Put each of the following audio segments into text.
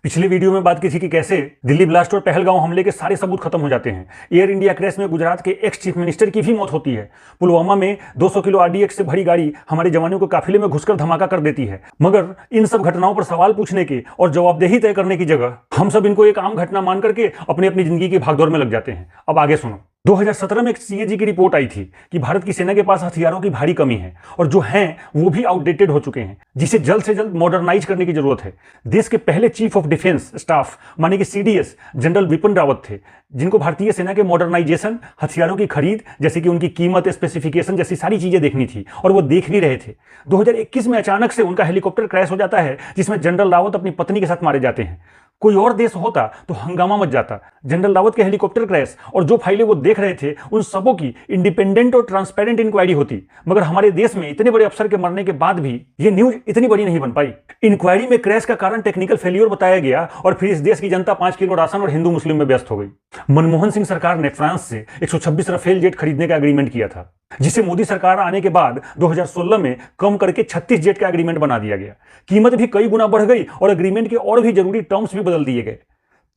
पिछली वीडियो में बात की थी कि कैसे दिल्ली ब्लास्ट और पहलगांव हमले के सारे सबूत खत्म हो जाते हैं। एयर इंडिया क्रैश में गुजरात के एक्स चीफ मिनिस्टर की भी मौत होती है। पुलवामा में 200 किलो आरडीएक्स से भरी गाड़ी हमारे जवानों को काफिले में घुसकर धमाका कर देती है। मगर इन सब घटनाओं पर सवाल पूछने के और जवाबदेही तय करने की जगह हम सब इनको एक आम घटना मान करके अपनी अपनी जिंदगी की भागदौड़ में लग जाते हैं। अब आगे सुनो। 2017 में एक सीएजी की रिपोर्ट आई थी कि भारत की सेना के पास हथियारों की भारी कमी है और जो हैं वो भी आउटडेटेड हो चुके हैं, जिसे जल्द से जल्द मॉडर्नाइज करने की जरूरत है। देश के पहले चीफ ऑफ डिफेंस स्टाफ माने कि सीडीएस जनरल विपिन रावत थे, जिनको भारतीय सेना के मॉडर्नाइजेशन, हथियारों की खरीद जैसे कि उनकी कीमत, स्पेसिफिकेशन जैसी सारी चीजें देखनी थी और वो देख भी रहे थे। 2021 में अचानक से उनका हेलीकॉप्टर क्रैश हो जाता है, जिसमें जनरल रावत अपनी पत्नी के साथ मारे जाते हैं। कोई और देश होता तो हंगामा मच जाता। जनरल रावत के हेलीकॉप्टर क्रैश और जो फाइलें वो देख रहे थे उन सबों की इंडिपेंडेंट और ट्रांसपेरेंट इंक्वायरी होती। मगर हमारे देश में इतने बड़े अफसर के मरने के बाद भी ये न्यूज इतनी बड़ी नहीं बन पाई। इंक्वायरी में क्रैश का कारण टेक्निकल फेलियर बताया गया और फिर इस देश की जनता 5 किलो राशन और हिंदू मुस्लिम में व्यस्त हो गई। मनमोहन सिंह सरकार ने फ्रांस से 126 राफेल जेट खरीदने का एग्रीमेंट किया था, जिसे मोदी सरकार आने के बाद 2016 में कम करके 36 जेट का एग्रीमेंट बना दिया गया। कीमत भी कई गुना बढ़ गई और एग्रीमेंट के और भी जरूरी टर्म्स भी बदल दिए गए।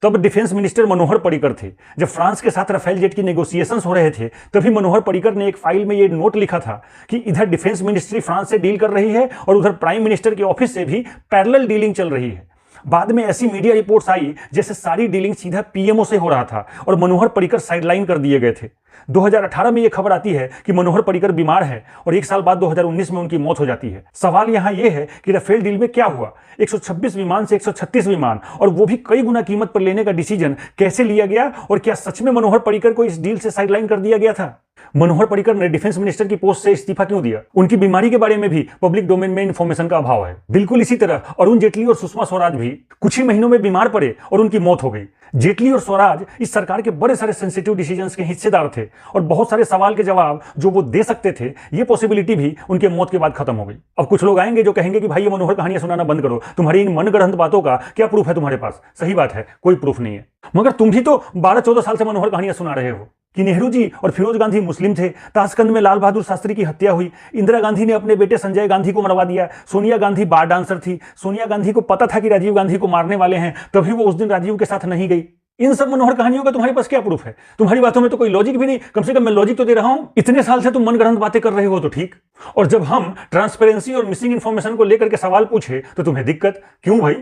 तब डिफेंस मिनिस्टर मनोहर पर्रिकर थे। जब फ्रांस के साथ राफेल जेट की नेगोशिएशंस हो रहे थे तभी मनोहर पर्रिकर ने एक फाइल में ये नोट लिखा था कि इधर डिफेंस मिनिस्ट्री फ्रांस से डील कर रही है और उधर प्राइम मिनिस्टर के ऑफिस से भी पैरेलल डीलिंग चल रही है। बाद में ऐसी मीडिया रिपोर्ट्स आई जैसे सारी डीलिंग सीधा पीएमओ से हो रहा था और मनोहर पर्रिकर साइडलाइन कर दिए गए थे। 2018 में यह खबर आती है कि मनोहर पर्रिकर बीमार है और एक साल बाद 2019 में उनकी मौत हो जाती है। सवाल यहां यह है कि राफेल डील में क्या हुआ? 126 विमान से 136 विमान और वो भी कई गुना कीमत पर लेने का डिसीजन कैसे लिया गया और क्या सच में मनोहर पर्रिकर को इस डील से साइडलाइन कर दिया गया था? मनोहर पर्रिकर ने डिफेंस मिनिस्टर की पोस्ट से इस्तीफा क्यों दिया? उनकी बीमारी के बारे में भी पब्लिक डोमेन में इंफॉर्मेशन का अभाव है। बिल्कुल इसी तरह अरुण जेटली और सुषमा स्वराज भी कुछ ही महीनों में बीमार पड़े और उनकी मौत हो गई। जेटली और स्वराज इस सरकार के बड़े सारे सेंसिटिव डिसीजंस के हिस्सेदार थे और बहुत सारे सवाल के जवाब जो वो दे सकते थे, ये पॉसिबिलिटी भी उनके मौत के बाद खत्म हो गई। अब कुछ लोग आएंगे जो कहेंगे कि भाई ये मनोहर कहानियां सुनाना बंद करो, तुम्हारी इन मनगढ़ंत बातों का क्या प्रूफ है तुम्हारे पास? सही बात है, कोई प्रूफ नहीं है। मगर तुम भी तो 12-14 साल से मनोहर कहानियां सुना रहे हो कि नेहरू जी और फिरोज गांधी मुस्लिम थे, ताशकंद में लाल बहादुर शास्त्री की हत्या हुई, इंदिरा गांधी ने अपने बेटे संजय गांधी को मरवा दिया, सोनिया गांधी बार डांसर थी, सोनिया गांधी को पता था कि राजीव गांधी को मारने वाले हैं, तभी वो उस दिन राजीव के साथ नहीं गई। इन सब मनोहर कहानियों का तुम्हारे पास क्या प्रूफ है? तुम्हारी बातों में तो कोई लॉजिक भी नहीं। कम से कम मैं लॉजिक तो दे रहा हूं। इतने साल से तुम मनगढ़ंत बातें कर रहे हो तो ठीक, और जब हम ट्रांसपेरेंसी और मिसिंग इंफॉर्मेशन को लेकर के सवाल पूछे तो तुम्हें दिक्कत क्यों भाई?